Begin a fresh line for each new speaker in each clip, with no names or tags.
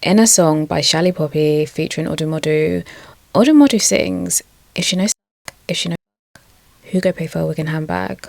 In a song by Shally Poppy featuring Odumodu, Odumodu sings, if she knows, who go pay for a wig and handbag?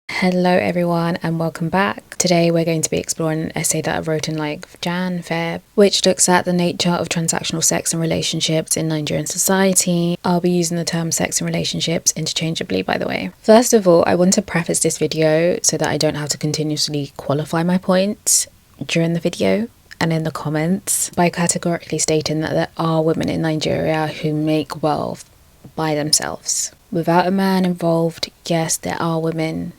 Hello everyone and welcome back. Today we're going to be exploring an essay that I wrote in Feb, which looks at the nature of transactional sex and relationships in Nigerian society. I'll be using the term sex and relationships interchangeably, by the way. First of all, I want to preface this video so that I don't have to continuously qualify my points during the video and in the comments by categorically stating that there are women in Nigeria who make wealth by themselves. Without a man involved, yes, there are women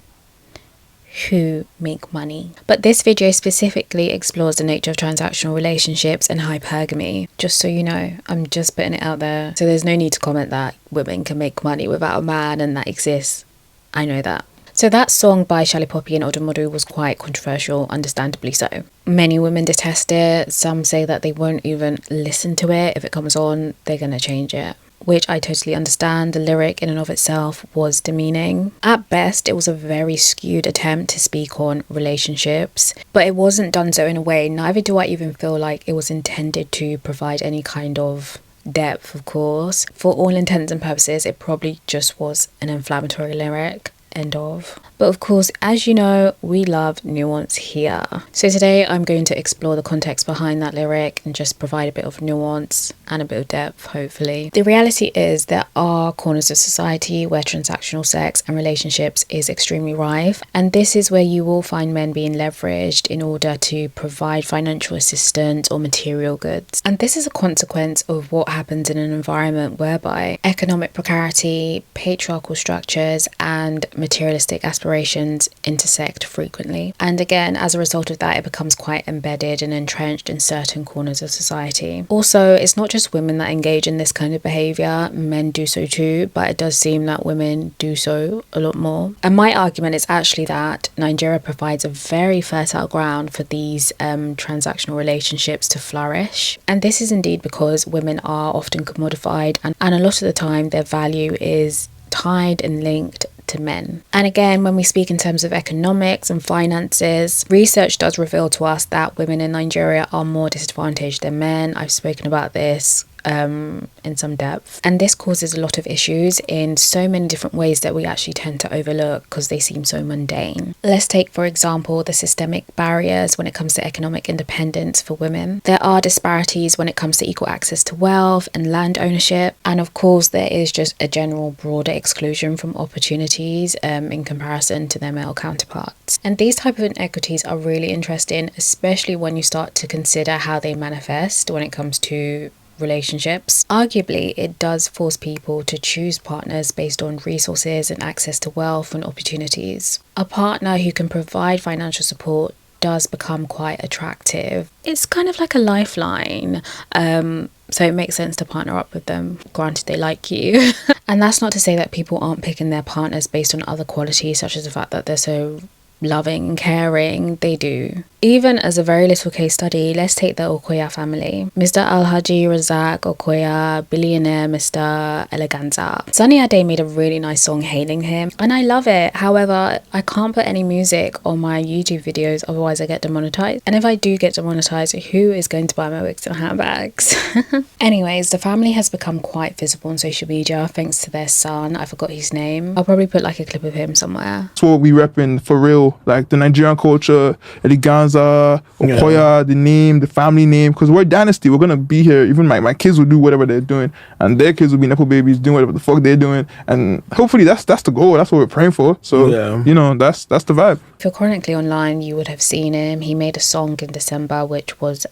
who make money. But this video specifically explores the nature of transactional relationships and hypergamy. Just so you know, I'm just putting it out there. So there's no need to comment that women can make money without a man and that exists. I know that. So that song by Shally Poppy and Odumodu was quite controversial, understandably so. Many women detest it. Some say that they won't even listen to it. If it comes on, they're gonna change it, which I totally understand. The lyric in and of itself was demeaning. At best, it was a very skewed attempt to speak on relationships, but it wasn't done so in a way, neither do I even feel like it was intended to provide any kind of depth, of course. For all intents and purposes, it probably just was an inflammatory lyric. End of. But of course, as you know, we love nuance here. So today I'm going to explore the context behind that lyric and just provide a bit of nuance and a bit of depth, hopefully. The reality is there are corners of society where transactional sex and relationships is extremely rife, and this is where you will find men being leveraged in order to provide financial assistance or material goods. And this is a consequence of what happens in an environment whereby economic precarity, patriarchal structures, and materialistic aspirations intersect frequently. And again, as a result of that, it becomes quite embedded and entrenched in certain corners of society. Also, it's not just women that engage in this kind of behaviour, men do so too, but it does seem that women do so a lot more. And my argument is actually that Nigeria provides a very fertile ground for these transactional relationships to flourish. And this is indeed because women are often commodified, and a lot of the time their value is tied and linked to men. And again, when we speak in terms of economics and finances, research does reveal to us that women in Nigeria are more disadvantaged than men. I've spoken about this in some depth, and this causes a lot of issues in so many different ways that we actually tend to overlook because they seem so mundane. Let's take, for example, the systemic barriers when it comes to economic independence for women. There are disparities when it comes to equal access to wealth and land ownership, and of course there is just a general broader exclusion from opportunities in comparison to their male counterparts. And these type of inequities are really interesting, especially when you start to consider how they manifest when it comes to relationships. Arguably, it does force people to choose partners based on resources and access to wealth and opportunities. A partner who can provide financial support does become quite attractive. It's kind of like a lifeline. So it makes sense to partner up with them, granted they like you. And that's not to say that people aren't picking their partners based on other qualities, such as the fact that they're so loving and caring. They do. Even as a very little case study, let's take the Okoya family. Mr. Alhaji Razak Okoya, billionaire Mr. Eleganza. Sunny Ade made a really nice song hailing him, and I love it. However, I can't put any music on my YouTube videos, otherwise I get demonetized. And if I do get demonetized, who is going to buy my wigs and handbags? Anyways, the family has become quite visible on social media thanks to their son. I forgot his name. I'll probably put like a clip of him somewhere.
That's what we repping for real, like the Nigerian culture, Eleganza, Okoya, the name, the family name, because we're a dynasty. We're gonna be here. Even my kids will do whatever they're doing, and their kids will be nepo babies doing whatever the fuck they're doing, and hopefully that's the goal. That's what we're praying for. So you know, that's the vibe.
If you're currently online, you would have seen him. He made a song in December which was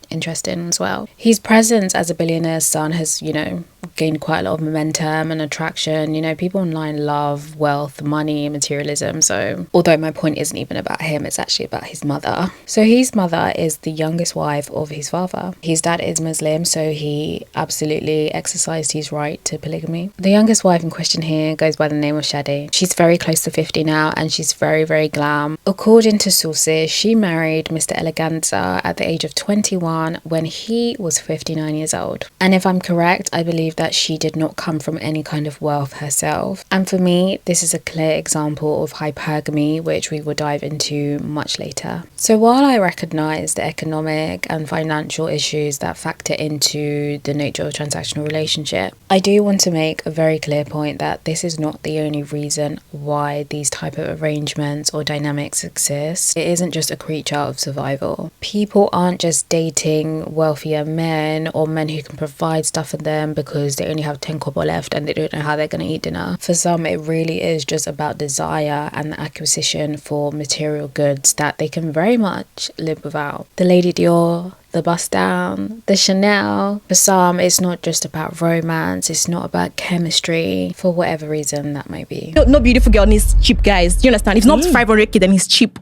interesting as well. His presence as a billionaire's son has, you know, gained quite a lot of momentum and attraction. You know, people online love wealth, money, materialism. So although my point isn't even about him, it's actually about his mother. So his mother is the youngest wife of his father. His dad is Muslim, so he absolutely exercised his right to polygamy. The youngest wife in question here goes by the name of Shade. She's very close to 50 now, and she's very, very glam. According to sources, she married Mr. Eleganza at the age of 21 when he was 59 years old. And if I'm correct, I believe that she did not come from any kind of wealth herself. And for me, this is a clear example of hypergamy, which we will dive into much later. So while I recognize the economic and financial issues that factor into the nature of a transactional relationship, I do want to make a very clear point that this is not the only reason why these type of arrangements or dynamics exist. It isn't just a creature of survival. People aren't just dating wealthier men or men who can provide stuff for them because they only have 10 kobo left and they don't know how they're going to eat dinner. For some, it really is just about desire and the acquisition for material goods that they can very much live without. The Lady Dior, the bust down, the Chanel. For some, it's not just about romance, it's not about chemistry, for whatever reason that may be.
No beautiful girl needs cheap guys. Do you understand? If not 500k, then he's cheap.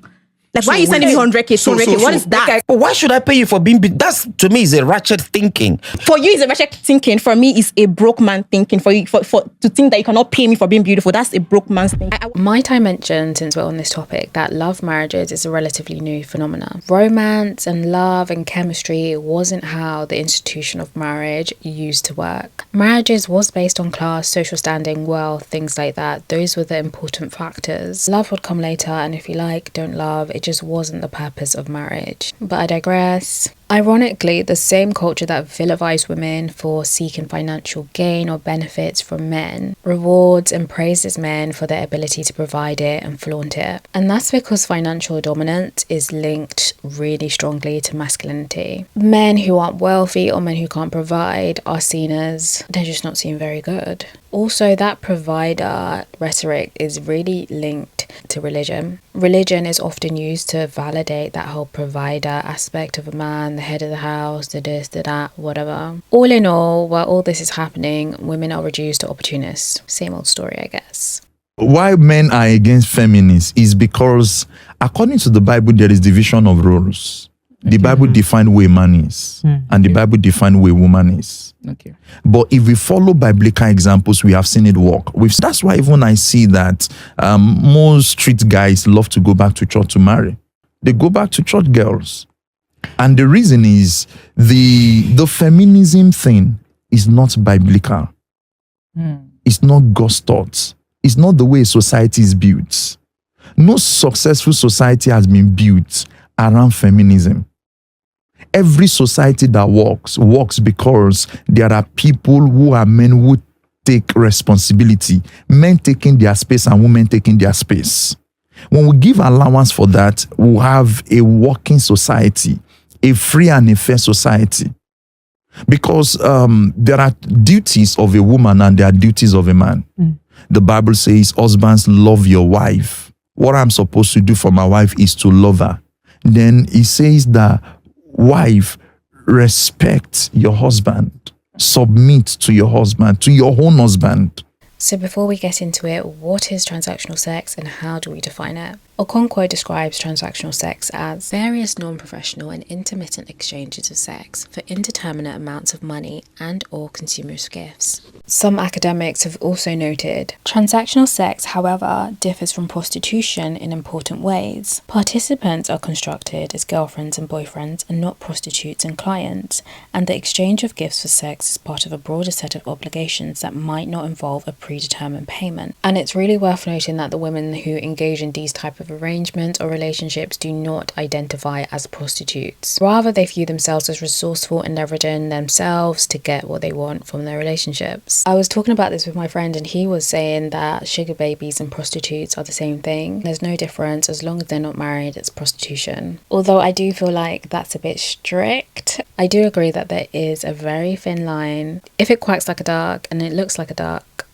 Like, why are you sending me 100k, 200k? What is that?
But why should I pay you for being... That's, to me, is a ratchet thinking.
For you, it's a ratchet thinking. For me, it's a broke man thinking. For you, to think that you cannot pay me for being beautiful, that's a broke man's thinking.
Might I mention, since we're on this topic, that love marriages is a relatively new phenomenon. Romance and love and chemistry wasn't how the institution of marriage used to work. Marriages was based on class, social standing, wealth, things like that. Those were the important factors. Love would come later, and if you like, don't love, it just wasn't the purpose of marriage. But I digress. Ironically, the same culture that vilifies women for seeking financial gain or benefits from men rewards and praises men for their ability to provide it and flaunt it. And that's because financial dominance is linked really strongly to masculinity. Men who aren't wealthy or men who can't provide are seen as, they're just not seen very good. Also, that provider rhetoric is really linked to religion. Religion is often used to validate that whole provider aspect of a man, the head of the house, the this, the that, whatever. All in all, while all this is happening, women are reduced to opportunists. Same old story, I guess.
Why men are against feminists is because, according to the Bible, there is division of roles. The Bible defines who a man is, and the Bible defines who a woman is.
Okay.
But if we follow biblical examples, we have seen it work. That's why even I see that most street guys love to go back to church to marry. They go back to church girls. And the reason is the feminism thing is not biblical. It's not God's thoughts. It's not the way society is built. No successful society has been built around feminism. Every society that works because there are people who are men who take responsibility, men taking their space and women taking their space. When we give allowance for that, we have a working society, a free and a fair society. Because there are duties of a woman and there are duties of a man. The Bible says, husbands, love your wife. What I'm supposed to do for my wife is to love her. Then it says that wife, respect your husband, submit to your husband, to your own husband.
So before we get into it, what is transactional sex and how do we define it? Okoya describes transactional sex as various non-professional and intermittent exchanges of sex for indeterminate amounts of money and or consumerist gifts. Some academics have also noted transactional sex, however, differs from prostitution in important ways. Participants are constructed as girlfriends and boyfriends and not prostitutes and clients, and the exchange of gifts for sex is part of a broader set of obligations that might not involve a predetermined payment. And it's really worth noting that the women who engage in these type of arrangements or relationships do not identify as prostitutes. Rather, they view themselves as resourceful and leveraging themselves to get what they want from their relationships. I was talking about this with my friend and he was saying that sugar babies and prostitutes are the same thing. There's no difference. As long as they're not married, it's prostitution. Although I do feel like that's a bit strict. I do agree that there is a very thin line. If it quacks like a duck and it looks like a duck,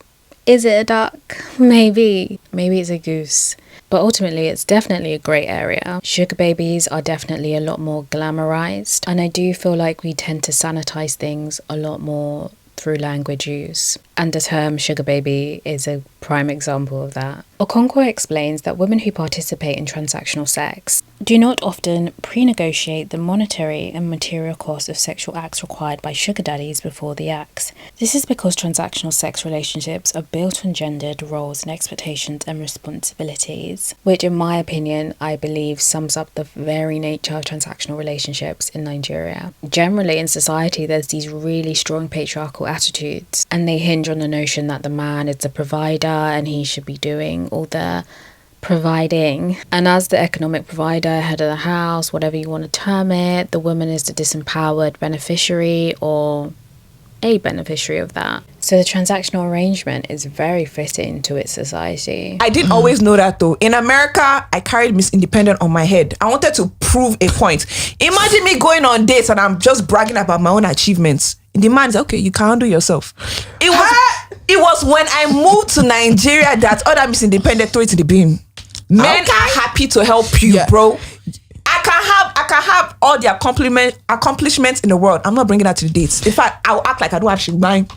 is it a duck? Maybe. Maybe it's a goose. But ultimately, it's definitely a grey area. Sugar babies are definitely a lot more glamorized. And I do feel like we tend to sanitize things a lot more through language use. And the term sugar baby is a prime example of that. Okoya explains that women who participate in transactional sex do not often pre-negotiate the monetary and material costs of sexual acts required by sugar daddies before the acts. This is because transactional sex relationships are built on gendered roles and expectations and responsibilities, which in my opinion, I believe sums up the very nature of transactional relationships in Nigeria. Generally in society, there's these really strong patriarchal attitudes, and they hinge on the notion that the man is the provider and he should be doing all the providing, and as the economic provider, head of the house, whatever you want to term it, the woman is the disempowered beneficiary or a beneficiary of that. So the transactional arrangement is very fitting to its society.
I didn't always know that though. In America, I carried Miss Independent on my head. I wanted to prove a point. Imagine me going on dates and I'm just bragging about my own achievements. The man's okay, you can handle yourself. It was when I moved to Nigeria that other Miss Independent threw it to the bin. Men are happy to help you, bro. I can have all the accomplishments in the world. I'm not bringing that to the dates. In fact, I'll act like I don't have shit mine.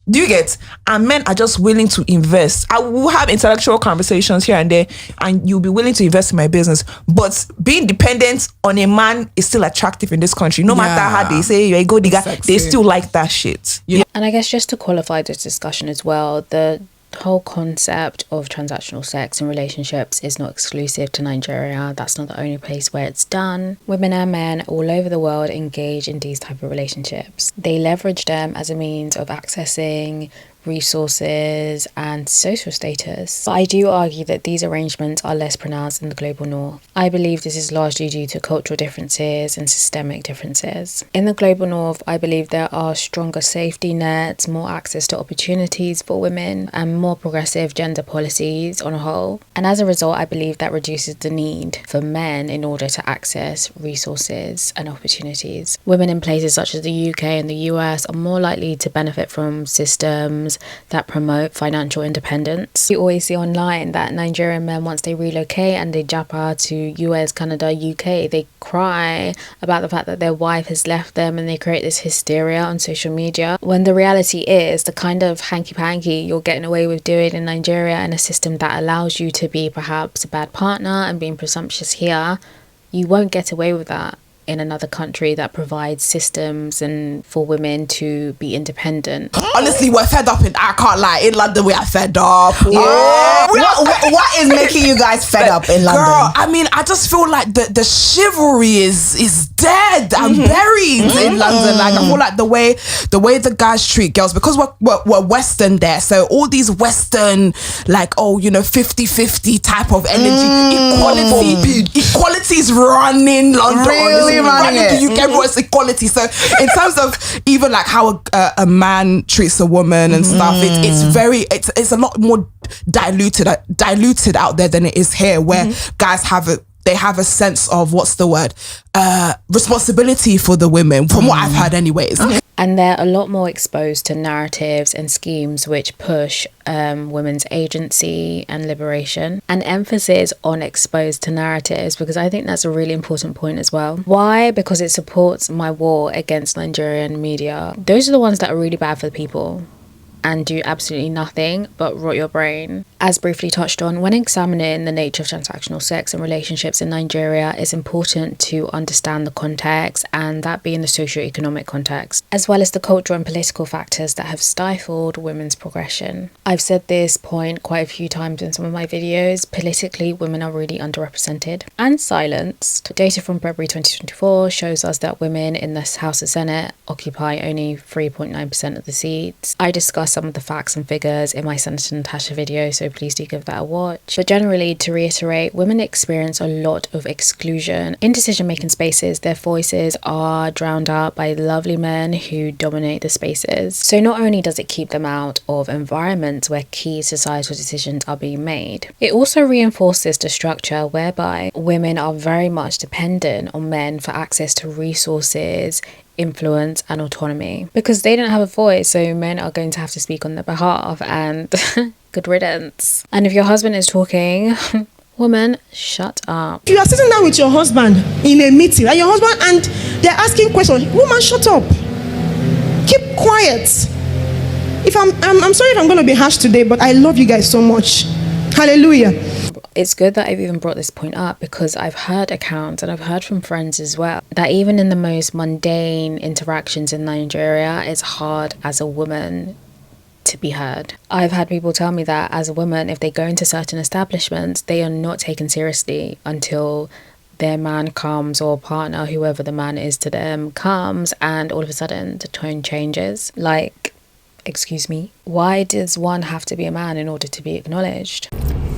Do you get? And men are just willing to invest. I will have intellectual conversations here and there, and you'll be willing to invest in my business. But being dependent on a man is still attractive in this country. No matter how they say you're a gold digger, they still like that shit.
Yeah. And I guess just to qualify this discussion as well, the whole concept of transactional sex in relationships is not exclusive to Nigeria. That's not the only place where it's done. Women and men all over the world engage in these type of relationships. They leverage them as a means of accessing resources and social status. But I do argue that these arrangements are less pronounced in the global north. I believe this is largely due to cultural differences and systemic differences. In the global north, I believe there are stronger safety nets, more access to opportunities for women, and more progressive gender policies on a whole. And as a result, I believe that reduces the need for men in order to access resources and opportunities. Women in places such as the UK and the US are more likely to benefit from systems that promote financial independence. You always see online that Nigerian men, once they relocate and they japa to US, Canada, UK, they cry about the fact that their wife has left them, and they create this hysteria on social media, when the reality is the kind of hanky-panky you're getting away with doing in Nigeria, and a system that allows you to be perhaps a bad partner and being presumptuous here, you won't get away with that in another country that provides systems and for women to be independent.
Honestly, we're fed up I can't lie. In London, we are fed up. What is making you guys fed up in London?
Girl, I mean, I just feel like the chivalry is dead and buried in London. Like, I feel like the way the guys treat girls, because we're Western there. So all these Western, like, 50-50 type of energy. Equality is running London.
Really running
the UK, everyone's equality. So in terms of even like how a man treats a woman and stuff, it's a lot more diluted out there than it is here, where guys have a sense of, what's the word, responsibility for the women, from what I've heard anyways.
And they're a lot more exposed to narratives and schemes which push women's agency and liberation, and emphasis on exposed to narratives, because I think that's a really important point as well. Why? Because it supports my war against Nigerian media. Those are the ones that are really bad for the people and do absolutely nothing but rot your brain. As briefly touched on, when examining the nature of transactional sex and relationships in Nigeria, it's important to understand the context, and that being the socioeconomic context, as well as the cultural and political factors that have stifled women's progression. I've said this point quite a few times in some of my videos. Politically, women are really underrepresented and silenced. Data from February 2024 shows us that women in the House and Senate occupy only 3.9% of the seats. I discussed some of the facts and figures in my Senator Natasha video, so please do give that a watch. But generally, to reiterate, women experience a lot of exclusion in decision-making spaces. Their voices are drowned out by lovely men who dominate the spaces. So not only does it keep them out of environments where key societal decisions are being made, it also reinforces the structure whereby women are very much dependent on men for access to resources, influence and autonomy, because they don't have a voice, so men are going to have to speak on their behalf, and good riddance. And if your husband is talking, woman, shut up.
If you are sitting down with your husband in a meeting and your husband and they're asking questions, woman, shut up, keep quiet. If I'm sorry if I'm going to be harsh today, but I love you guys so much. Hallelujah.
It's good that I've even brought this point up because I've heard accounts and I've heard from friends as well that even in the most mundane interactions in Nigeria, it's hard as a woman to be heard. I've had people tell me that as a woman, if they go into certain establishments, they are not taken seriously until their man comes, or partner, whoever the man is to them, comes, and all of a sudden the tone changes. Like, excuse me, why does one have to be a man in order to be acknowledged?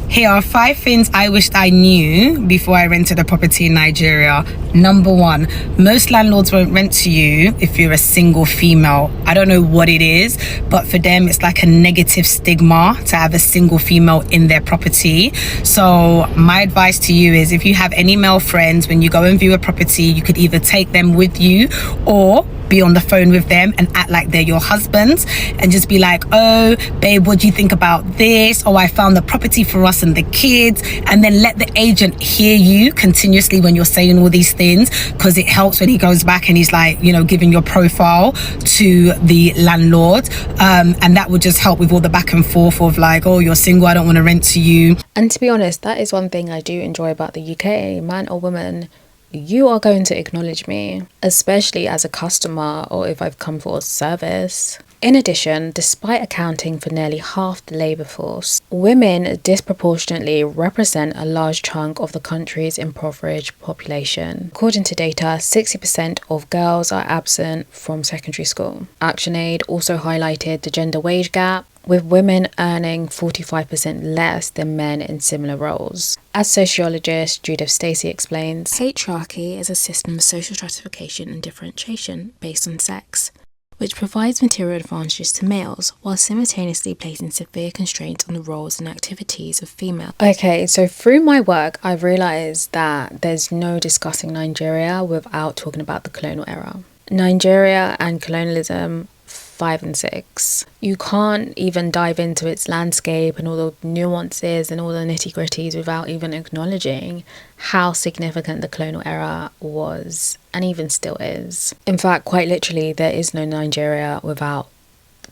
Here are 5 things I wished I knew before I rented a property in Nigeria. Number 1, most landlords won't rent to you if you're a single female. I don't know what it is, but for them it's like a negative stigma to have a single female in their property. So my advice to you is, if you have any male friends, when you go and view a property, you could either take them with you or be on the phone with them and act like they're your husbands and just be like, oh babe, what do you think about this? Oh, I found the property for us and the kids. And then let the agent hear you continuously when you're saying all these things, because it helps when he goes back and he's like, you know, giving your profile to the landlord, and that would just help with all the back and forth of like, oh, you're single, I don't want to rent to you.
And to be honest, that is one thing I do enjoy about the UK, man or woman, you are going to acknowledge me, especially as a customer or if I've come for a service. In addition, despite accounting for nearly half the labour force, women disproportionately represent a large chunk of the country's impoverished population. According to data, 60% of girls are absent from secondary school. ActionAid also highlighted the gender wage gap, with women earning 45% less than men in similar roles. As sociologist Judith Stacey explains, patriarchy is a system of social stratification and differentiation based on sex, which provides material advantages to males while simultaneously placing severe constraints on the roles and activities of females. Okay, so through my work, I've realised that there's no discussing Nigeria without talking about the colonial era. Nigeria and colonialism 5 and 6. You can't even dive into its landscape and all the nuances and all the nitty-gritties without even acknowledging how significant the colonial era was and even still is. In fact, quite literally, there is no Nigeria without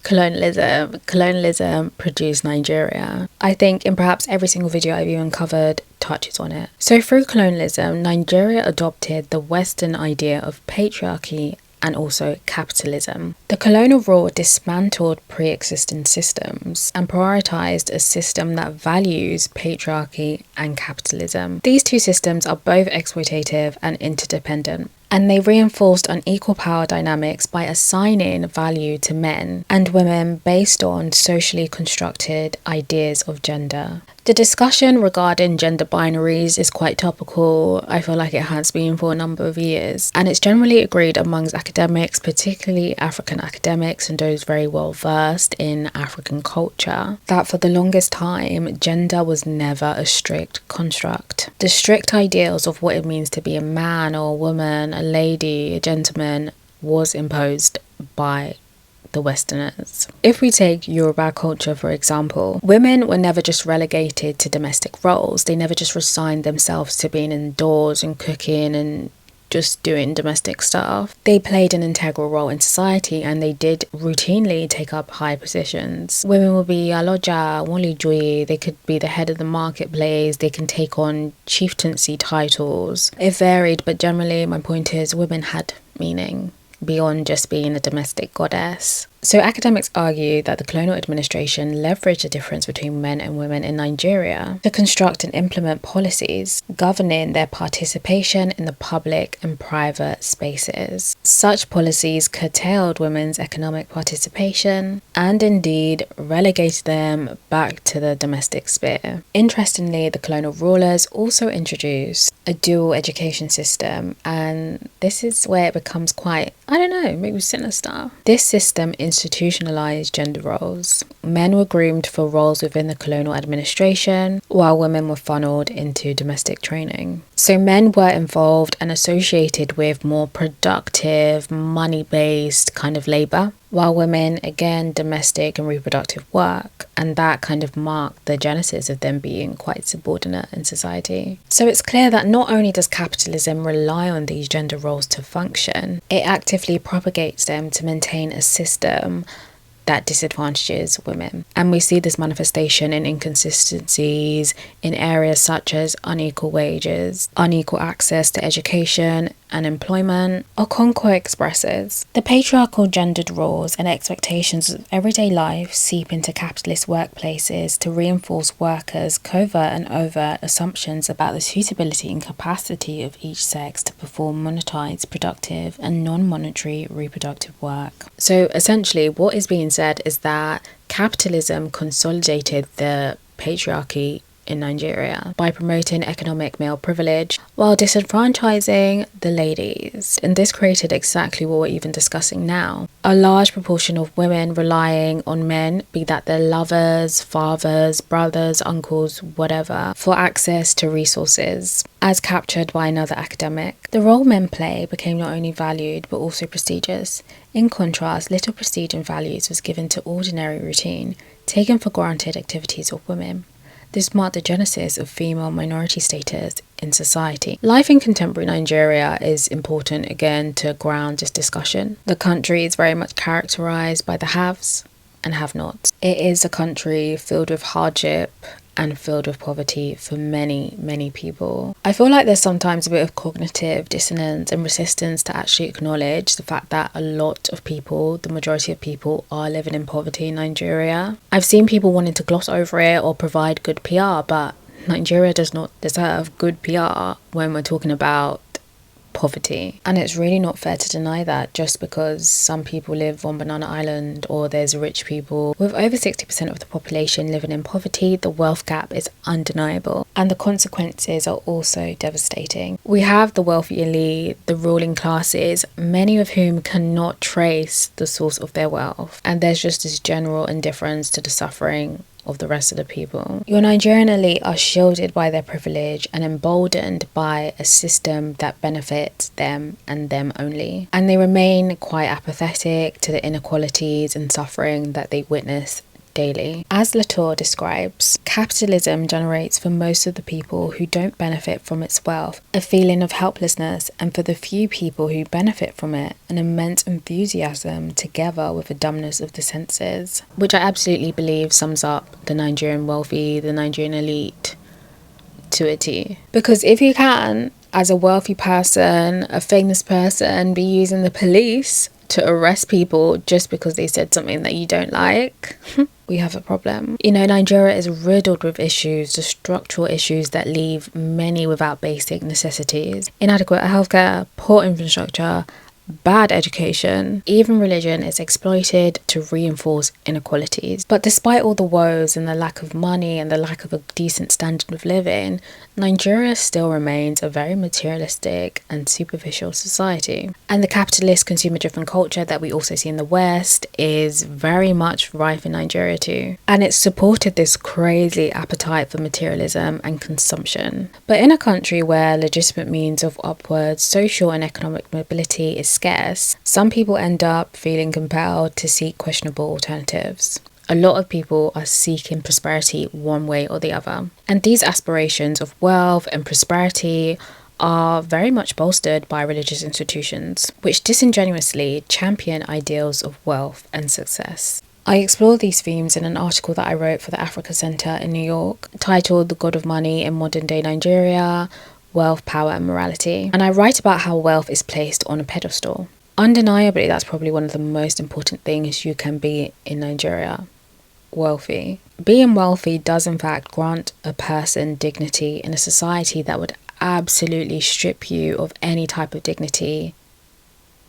colonialism. Colonialism produced Nigeria. I think in perhaps every single video I've even covered touches on it. So through colonialism, Nigeria adopted the Western idea of patriarchy and also capitalism. The colonial rule dismantled pre-existing systems and prioritized a system that values patriarchy and capitalism. These two systems are both exploitative and interdependent, and they reinforced unequal power dynamics by assigning value to men and women based on socially constructed ideas of gender. The discussion regarding gender binaries is quite topical. I feel like it has been for a number of years, and it's generally agreed amongst academics, particularly African academics and those very well versed in African culture, that for the longest time, gender was never a strict construct. The strict ideals of what it means to be a man or a woman, a lady, a gentleman, was imposed by the Westerners. If we take Yoruba culture, for example, women were never just relegated to domestic roles. They never just resigned themselves to being indoors and cooking and just doing domestic stuff. They played an integral role in society, and they did routinely take up high positions. Women will be aloja, wolijoye, they could be the head of the marketplace, they can take on chieftaincy titles. It varied, but generally my point is women had meaning beyond just being a domestic goddess. So academics argue that the colonial administration leveraged the difference between men and women in Nigeria to construct and implement policies governing their participation in the public and private spaces. Such policies curtailed women's economic participation and indeed relegated them back to the domestic sphere. Interestingly, the colonial rulers also introduced a dual education system, and this is where it becomes quite, I don't know, maybe sinister. This system institutionalized gender roles. Men were groomed for roles within the colonial administration, while women were funneled into domestic training. So men were involved and associated with more productive, money-based kind of labor, while women, again, domestic and reproductive work, and that kind of marked the genesis of them being quite subordinate in society. So it's clear that not only does capitalism rely on these gender roles to function, it actively propagates them to maintain a system that disadvantages women. And we see this manifestation in inconsistencies in areas such as unequal wages, unequal access to education and employment. Okonkwo expresses, the patriarchal gendered roles and expectations of everyday life seep into capitalist workplaces to reinforce workers' covert and overt assumptions about the suitability and capacity of each sex to perform monetized, productive and non-monetary reproductive work. So essentially what is being said is that capitalism consolidated the patriarchy in Nigeria by promoting economic male privilege while disenfranchising the ladies. And this created exactly what we're even discussing now. A large proportion of women relying on men, be that their lovers, fathers, brothers, uncles, whatever, for access to resources. As captured by another academic, the role men play became not only valued but also prestigious. In contrast, little prestige and values was given to ordinary routine, taken for granted activities of women. This marked the genesis of female minority status in society. Life in contemporary Nigeria is important again to ground this discussion. The country is very much characterized by the haves and have-nots. It is a country filled with hardship and filled with poverty for many, many people. I feel like there's sometimes a bit of cognitive dissonance and resistance to actually acknowledge the fact that a lot of people, the majority of people, are living in poverty in Nigeria. I've seen people wanting to gloss over it or provide good PR, but Nigeria does not deserve good PR when we're talking about poverty. And it's really not fair to deny that just because some people live on Banana Island or there's rich people. With over 60% of the population living in poverty, the wealth gap is undeniable and the consequences are also devastating. We have the wealthy elite, the ruling classes, many of whom cannot trace the source of their wealth, and there's just this general indifference to the suffering of the rest of the people. Your Nigerian elite are shielded by their privilege and emboldened by a system that benefits them and them only. And they remain quite apathetic to the inequalities and suffering that they witness daily. As Latour describes, capitalism generates for most of the people who don't benefit from its wealth a feeling of helplessness, and for the few people who benefit from it, an immense enthusiasm together with a dumbness of the senses, which I absolutely believe sums up the Nigerian wealthy, the Nigerian elite to a T. Because if you can, as a wealthy person, a famous person, be using the police to arrest people just because they said something that you don't like, we have a problem. You know, Nigeria is riddled with issues, the structural issues that leave many without basic necessities. Inadequate healthcare, poor infrastructure, bad education, even religion is exploited to reinforce inequalities. But despite all the woes and the lack of money and the lack of a decent standard of living, Nigeria still remains a very materialistic and superficial society. And the capitalist consumer-driven culture that we also see in the West is very much rife in Nigeria too. And it's supported this crazy appetite for materialism and consumption. But in a country where legitimate means of upward social and economic mobility is scarce, some people end up feeling compelled to seek questionable alternatives. A lot of people are seeking prosperity one way or the other. And these aspirations of wealth and prosperity are very much bolstered by religious institutions, which disingenuously champion ideals of wealth and success. I explore these themes in an article that I wrote for the Africa Center in New York, titled The God of Money in Modern Day Nigeria, Wealth, Power and Morality. And I write about how wealth is placed on a pedestal. Undeniably, that's probably one of the most important things you can be in Nigeria. Wealthy. Being wealthy does in fact grant a person dignity in a society that would absolutely strip you of any type of dignity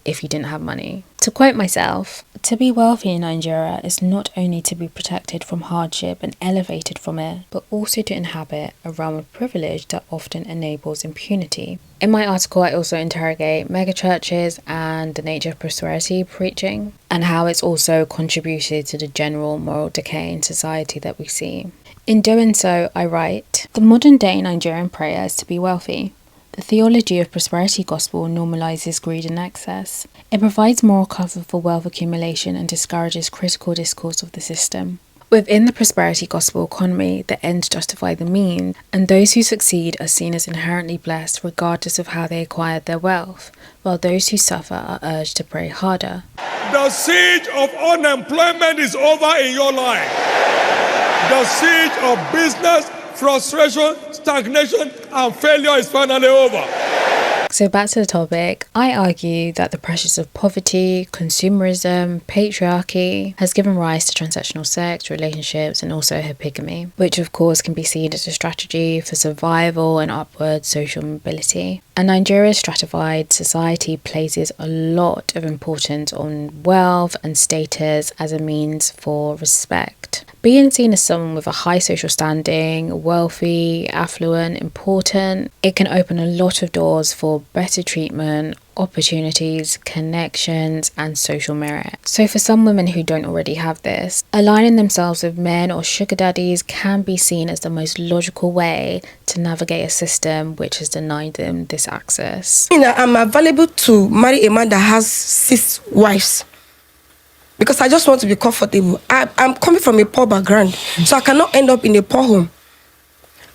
if you didn't have money. To quote myself, to be wealthy in Nigeria is not only to be protected from hardship and elevated from it, but also to inhabit a realm of privilege that often enables impunity. In my article, I also interrogate megachurches and the nature of prosperity preaching, and how it's also contributed to the general moral decay in society that we see. In doing so, I write, the modern day Nigerian prayer is to be wealthy. The theology of prosperity gospel normalizes greed and excess. It provides moral cover for wealth accumulation and discourages critical discourse of the system. Within the prosperity gospel economy, the ends justify the means, and those who succeed are seen as inherently blessed regardless of how they acquired their wealth, while those who suffer are urged to pray harder.
The siege of unemployment is over in your life. The siege of business, frustration, stagnation, and failure is finally over.
So back to the topic, I argue that the pressures of poverty, consumerism, patriarchy has given rise to transactional sex, relationships, and also epigamy, which of course can be seen as a strategy for survival and upward social mobility. And Nigeria's stratified society places a lot of importance on wealth and status as a means for respect. Being seen as someone with a high social standing, wealthy, affluent, important, it can open a lot of doors for better treatment, opportunities, connections, and social merit. So for some women who don't already have this, aligning themselves with men or sugar daddies can be seen as the most logical way to navigate a system which has denied them this access.
I'm available to marry a man that has 6 wives. Because I just want to be comfortable. I'm coming from a poor background, so I cannot end up in a poor home.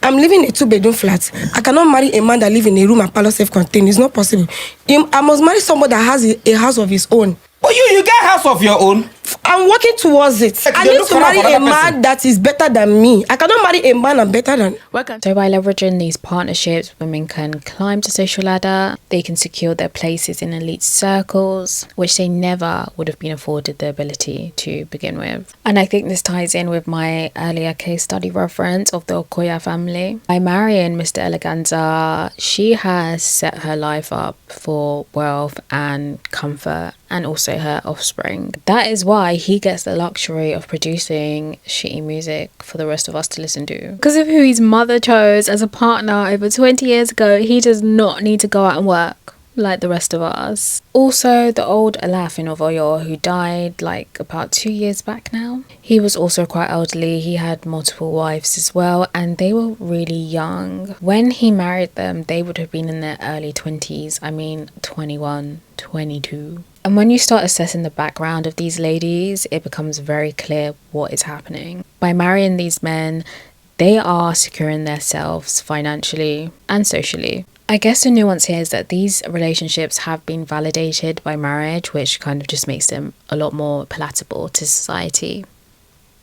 I'm living in a 2-bedroom flat. I cannot marry a man that lives in a room and parlor self-contained. It's not possible. I must marry somebody that has a house of his own.
Oh, you get house of your own?
I'm working towards it. I need to marry a man that is better than me. I cannot marry a man I'm better than.
So by leveraging these partnerships, women can climb the social ladder, they can secure their places in elite circles, which they never would have been afforded the ability to begin with. And I think this ties in with my earlier case study reference of the Okoya family. By marrying Mr. Eleganza, she has set her life up for wealth and comfort, and also her offspring. That is why he gets the luxury of producing shitty music for the rest of us to listen to. Because of who his mother chose as a partner over 20 years ago, he does not need to go out and work like the rest of us. Also, the old Alaafin of Oyo, who died like about 2 years back now, he was also quite elderly. He had multiple wives as well, and they were really young. When he married them, they would have been in their early 20s. I mean, 21, 22. And when you start assessing the background of these ladies, it becomes very clear what is happening. By marrying these men, they are securing themselves financially and socially. I guess the nuance here is that these relationships have been validated by marriage, which kind of just makes them a lot more palatable to society,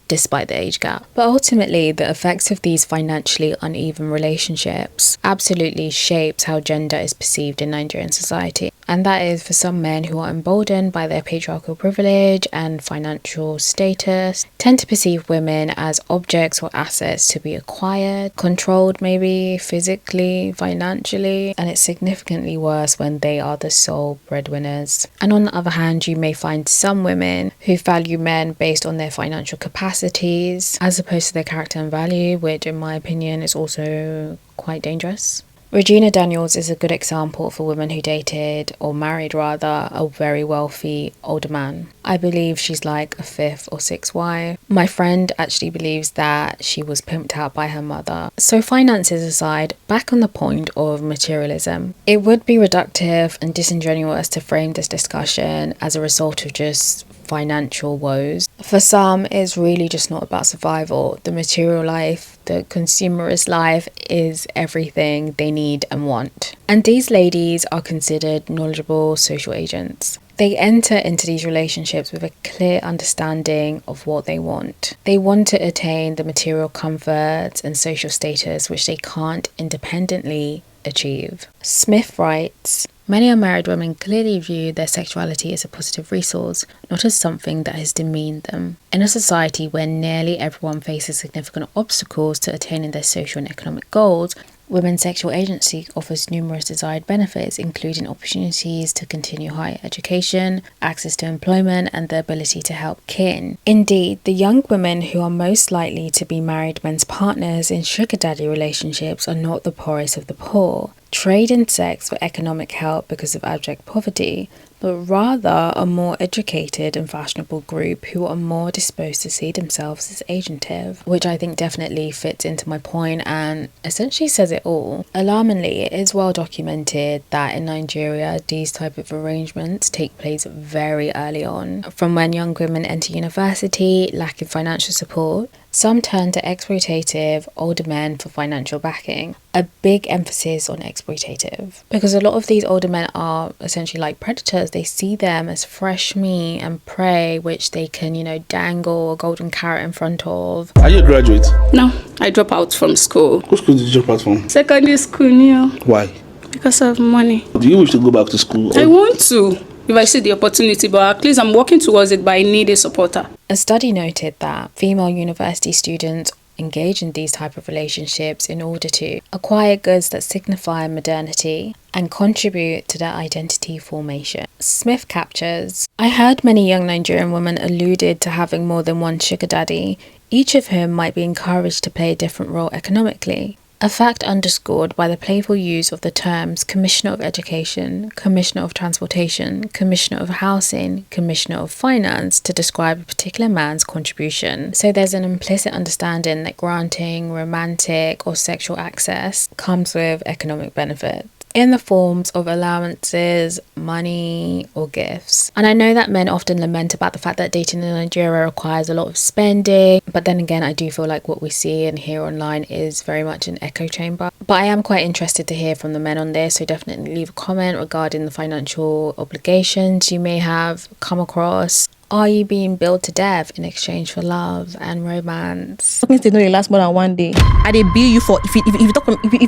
despite the age gap. But ultimately, the effects of these financially uneven relationships absolutely shapes how gender is perceived in Nigerian society. And that is for some men who are emboldened by their patriarchal privilege and financial status, tend to perceive women as objects or assets to be acquired, controlled maybe physically, financially, and it's significantly worse when they are the sole breadwinners. And on the other hand, you may find some women who value men based on their financial capacities as opposed to their character and value, which in my opinion is also quite dangerous. Regina Daniels is a good example for women who dated, or married rather, a very wealthy older man. I believe she's like a 5th or 6th wife. My friend actually believes that she was pimped out by her mother. So finances aside, back on the point of materialism, it would be reductive and disingenuous to frame this discussion as a result of just financial woes. For some, it's really just not about survival. The material life, the consumerist life is everything they need and want. And these ladies are considered knowledgeable social agents. They enter into these relationships with a clear understanding of what they want. They want to attain the material comforts and social status which they can't independently achieve. Smith writes, "Many unmarried women clearly view their sexuality as a positive resource, not as something that has demeaned them. In a society where nearly everyone faces significant obstacles to attaining their social and economic goals, women's sexual agency offers numerous desired benefits, including opportunities to continue higher education, access to employment, and the ability to help kin. Indeed, the young women who are most likely to be married men's partners in sugar daddy relationships are not the poorest of the poor, trade in sex for economic help because of abject poverty, but rather a more educated and fashionable group who are more disposed to see themselves as agentive," which I think definitely fits into my point and essentially says it all. Alarmingly, it is well documented that in Nigeria, these type of arrangements take place very early on. From when young women enter university, lacking financial support, some turn to exploitative older men for financial backing. A big emphasis on exploitative, because a lot of these older men are essentially like predators. they see them as fresh meat and prey, which they can, dangle a golden carrot in front of.
Are you a graduate?
No, I dropped out from school.
What school did you drop out from?
Secondary school, Neil.
Why?
Because of money.
Do you wish to go back to school?
I want to, if I see the opportunity, but at least I'm working towards it, but I need a supporter.
A study noted that female university students engage in these type of relationships in order to acquire goods that signify modernity and contribute to their identity formation. Smith captures, I heard many young Nigerian women alluded to having more than one sugar daddy, each of whom might be encouraged to play a different role economically. A fact underscored by the playful use of the terms Commissioner of Education, Commissioner of Transportation, Commissioner of Housing, Commissioner of Finance to describe a particular man's contribution. So there's an implicit understanding that granting romantic or sexual access comes with economic benefit in the forms of allowances, money, or gifts. And I know that men often lament about the fact that dating in Nigeria requires a lot of spending, but then again, I do feel like what we see and hear online is very much an echo chamber. But I am quite interested to hear from the men on this, so definitely leave a comment regarding the financial obligations you may have come across. Are you being billed to death in exchange for love and romance?
Talking to know last more than one day. I dey bill you for if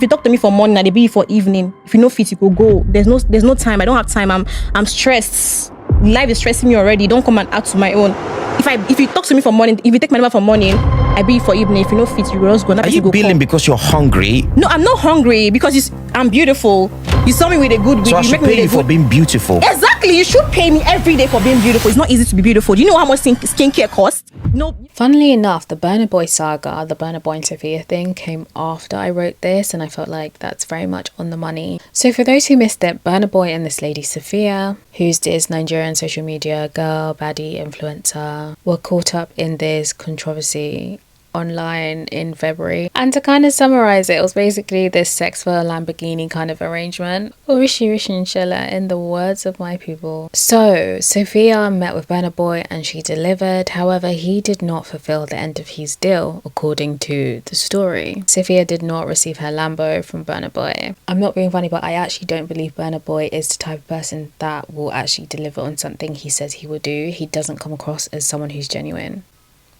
you talk to me for morning, I dey bill you for evening. If you know fit, you could go. There's no time. I don't have time. I'm stressed. Life is stressing me already. Don't come and add to my own. If you talk to me for morning, if you take my number for morning, I bill you for evening. If you know fit, you will just go.
Are you billing because you're hungry?
No, I'm not hungry because I'm beautiful. You saw me with a good wig.
So I should pay you for being beautiful.
Exactly. You should pay me every day for being beautiful. It's not easy to be beautiful. Do you know how much skincare costs? No.
Funnily enough, the Burna Boy saga, the Burna Boy and Sophia thing came after I wrote this, and I felt like that's very much on the money. So for those who missed it, Burna Boy and this lady Sophia, who's this Nigerian social media girl, baddie, influencer, were caught up in this controversy online in February. And to kind of summarize it was basically this sex for a Lamborghini kind of arrangement. Rishi inshallah, in the words of my people. So Sophia met with Burna Boy and she delivered. However, he did not fulfill the end of his deal according to the story. Sophia did not receive her Lambo from Burna Boy. I'm not being funny, but I actually don't believe Burna Boy is the type of person that will actually deliver on something he says he will do. He doesn't come across as someone who's genuine,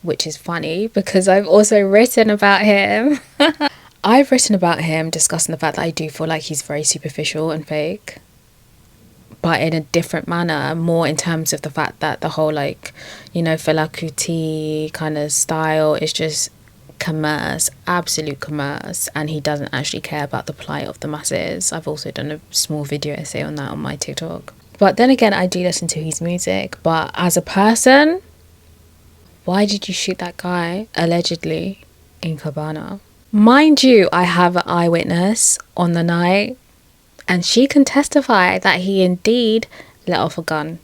which is funny because I've also written about him. I've written about him discussing the fact that I do feel like he's very superficial and fake, but in a different manner, more in terms of the fact that the whole Fela Kuti kind of style is just commerce, absolute commerce, and he doesn't actually care about the plight of the masses. I've also done a small video essay on that on my TikTok. But then again, I do listen to his music, but as a person, why did you shoot that guy, allegedly, in Cabana? Mind you, I have an eyewitness on the night, and she can testify that he indeed let off a gun.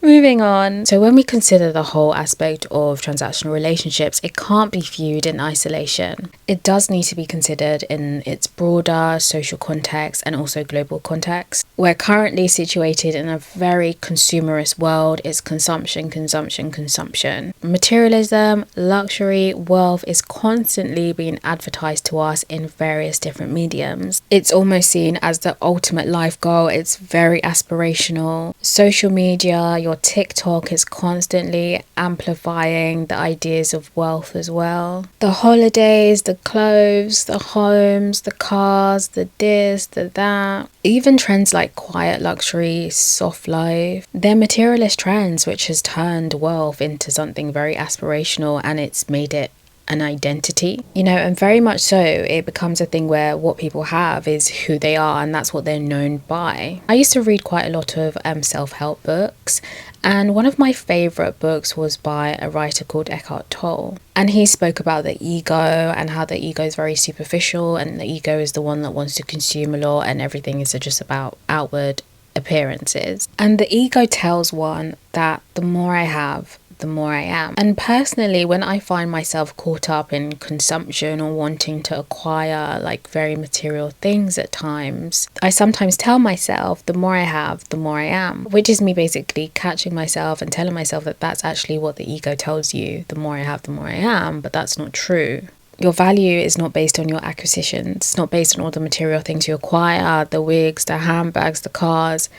Moving on. So when we consider the whole aspect of transactional relationships, it can't be viewed in isolation. It does need to be considered in its broader social context and also global context. We're currently situated in a very consumerist world. It's consumption, consumption, consumption. Materialism, luxury, wealth is constantly being advertised to us in various different mediums. It's almost seen as the ultimate life goal. It's very aspirational. Social media, your TikTok is constantly amplifying the ideas of wealth as well. The holidays, the clothes, the homes, the cars, the this, the that. Even trends like quiet luxury, soft life, they're materialist trends which has turned wealth into something very aspirational, and it's made it an identity, and very much so it becomes a thing where what people have is who they are, and that's what they're known by. I used to read quite a lot of self-help books, and one of my favorite books was by a writer called Eckhart Tolle, and he spoke about the ego and how the ego is very superficial, and the ego is the one that wants to consume a lot, and everything is just about outward appearances. And the ego tells one that the more I have, the more I am. And personally, when I find myself caught up in consumption or wanting to acquire very material things at times, I sometimes tell myself the more I have, the more I am, which is me basically catching myself and telling myself that that's actually what the ego tells you, the more I have, the more I am, but that's not true. Your value is not based on your acquisitions. It's not based on all the material things you acquire, the wigs, the handbags, the cars.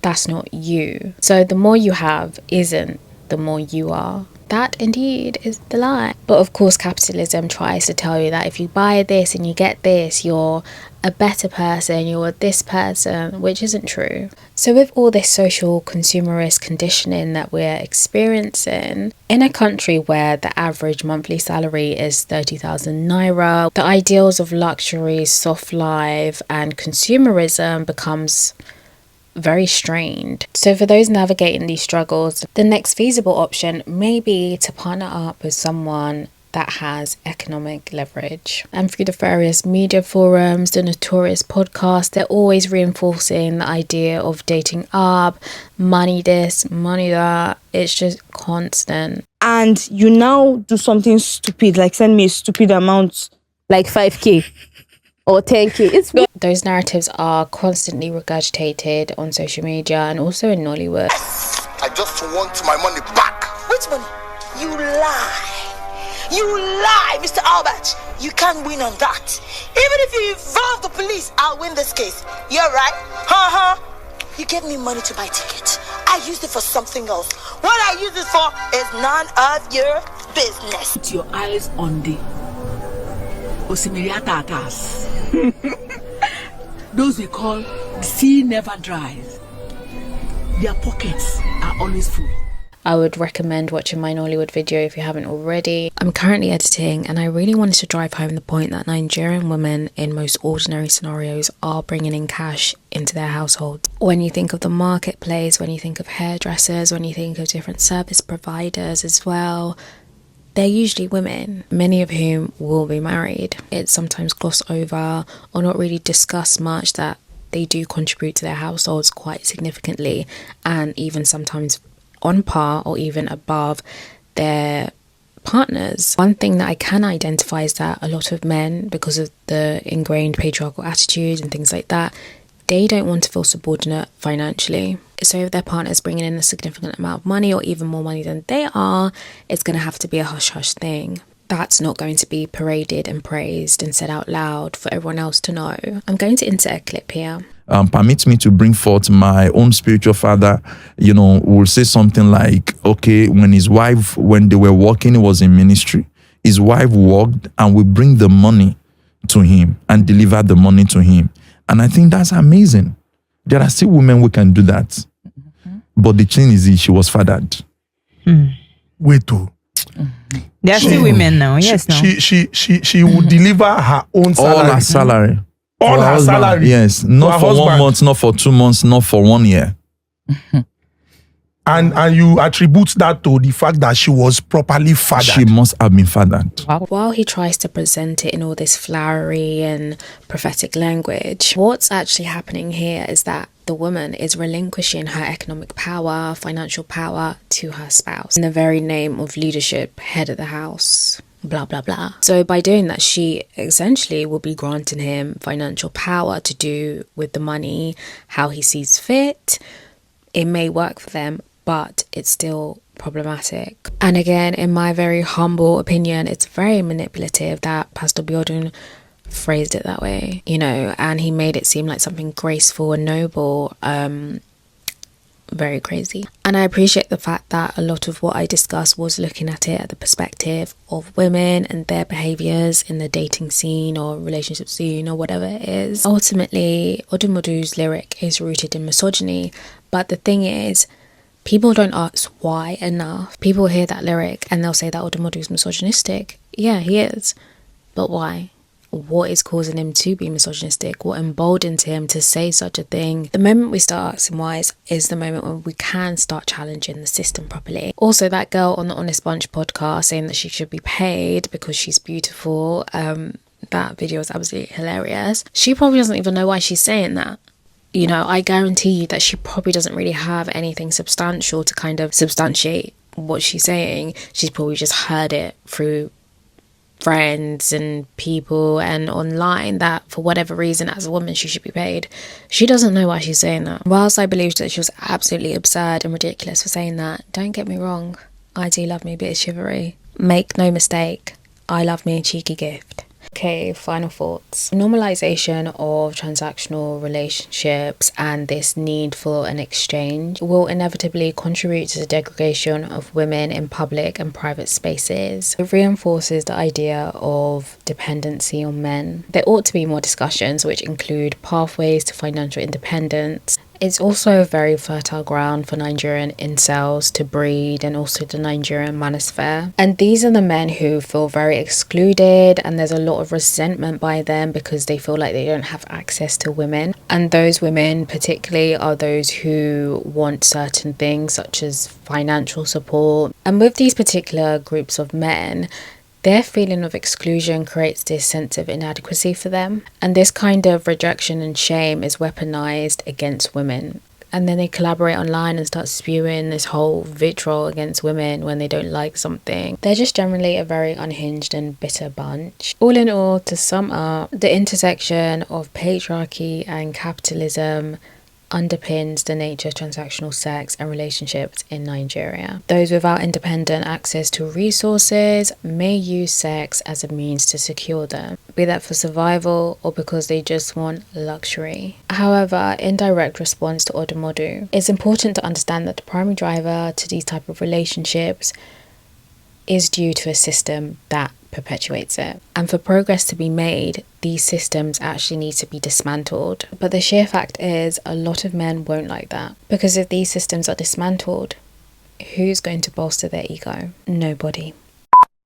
That's not you. So the more you have isn't the more you are. That indeed is the lie. But of course, capitalism tries to tell you that if you buy this and you get this, you're a better person, you're this person, which isn't true. So with all this social consumerist conditioning that we're experiencing, in a country where the average monthly salary is 30,000 naira, the ideals of luxury, soft life and consumerism becomes very strained. So for those navigating these struggles, the next feasible option may be to partner up with someone that has economic leverage. And through the various media forums, the notorious podcasts, they're always reinforcing the idea of dating up, money this, money that. It's just constant.
And you now do something stupid, like send me a stupid amount, like 5K. Or 10K. It's
those narratives are constantly regurgitated on social media and also in Nollywood.
I just want my money back.
Which money? You lie. You lie, Mr. Albert. You can't win on that. Even if you involve the police, I'll win this case. You're right. You gave me money to buy tickets. I used it for something else. What I use it for is none of your business.
Put your eyes on the Osimiriatatas. Those we call the sea never dries. Their pockets are always full.
I would recommend watching my Nollywood video if you haven't already. I'm currently editing and I really wanted to drive home the point that Nigerian women in most ordinary scenarios are bringing in cash into their households. When you think of the marketplace, when you think of hairdressers, when you think of different service providers as well, they're usually women, many of whom will be married. It's sometimes glossed over or not really discussed much that they do contribute to their households quite significantly and even sometimes on par or even above their partners. One thing that I can identify is that a lot of men, because of the ingrained patriarchal attitudes and things like that, they don't want to feel subordinate financially. So if their partner is bringing in a significant amount of money or even more money than they are, it's going to have to be a hush-hush thing. That's not going to be paraded and praised and said out loud for everyone else to know. I'm going to insert a clip here.
Permits me to bring forth my own spiritual father, will say something like, okay, when they were working, he was in ministry. His wife worked and we bring the money to him and deliver the money to him. And I think that's amazing. There are still women who can do that. Mm-hmm. But the thing is, she was fathered.
Wait, oh.
Mm-hmm. There are still women now. Yes, no.
She would deliver her own salary.
All her salary.
All her salary.
Yes. Not for 1 month, not for 2 months, not for 1 year.
And you attribute that to the fact that she was properly fathered.
She must have been fathered.
While he tries to present it in all this flowery and prophetic language, what's actually happening here is that the woman is relinquishing her economic power, financial power to her spouse in the very name of leadership, head of the house, blah, blah, blah. So by doing that, she essentially will be granting him financial power to do with the money how he sees fit. It may work for them, but it's still problematic. And again, in my very humble opinion, it's very manipulative that Pastor Biodun phrased it that way, and he made it seem like something graceful and noble, very crazy. And I appreciate the fact that a lot of what I discussed was looking at it at the perspective of women and their behaviours in the dating scene or relationship scene or whatever it is. Ultimately, Odumodublvck's lyric is rooted in misogyny, but the thing is, people don't ask why enough. People hear that lyric and they'll say that Odumodublvck's misogynistic. Yeah, he is. But why? What is causing him to be misogynistic? What emboldens him to say such a thing? The moment we start asking why is the moment when we can start challenging the system properly. Also, that girl on the Honest Bunch podcast saying that she should be paid because she's beautiful, that video is absolutely hilarious. She probably doesn't even know why she's saying that. I guarantee you that she probably doesn't really have anything substantial to kind of substantiate what she's saying. She's probably just heard it through friends and people and online that for whatever reason as a woman she should be paid. She doesn't know why she's saying that. Whilst I believed that she was absolutely absurd and ridiculous for saying that, don't get me wrong, I do love me a bit of chivalry. Make no mistake, I love me a cheeky gift. Okay, final thoughts. Normalization of transactional relationships and this need for an exchange will inevitably contribute to the degradation of women in public and private spaces. It reinforces the idea of dependency on men. There ought to be more discussions which include pathways to financial independence. It's also a very fertile ground for Nigerian incels to breed, and also the Nigerian manosphere. And these are the men who feel very excluded, and there's a lot of resentment by them because they feel like they don't have access to women. And those women particularly are those who want certain things such as financial support. And with these particular groups of men, their feeling of exclusion creates this sense of inadequacy for them. And this kind of rejection and shame is weaponized against women. And then they collaborate online and start spewing this whole vitriol against women when they don't like something. They're just generally a very unhinged and bitter bunch. All in all, to sum up, the intersection of patriarchy and capitalism underpins the nature of transactional sex and relationships in Nigeria. Those without independent access to resources may use sex as a means to secure them, be that for survival or because they just want luxury. However, in direct response to Odumodublvck, it's important to understand that the primary driver to these type of relationships is due to a system that perpetuates it. And for progress to be made, these systems actually need to be dismantled. But the sheer fact is, a lot of men won't like that. Because if these systems are dismantled, who's going to bolster their ego? Nobody.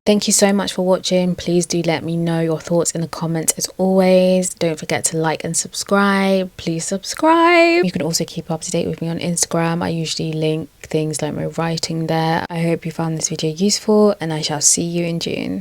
Thank you so much for watching. Please do let me know your thoughts in the comments as always. Don't forget to like and subscribe. Please subscribe. You can also keep up to date with me on Instagram. I usually link things like my writing there. I hope you found this video useful, and I shall see you in June.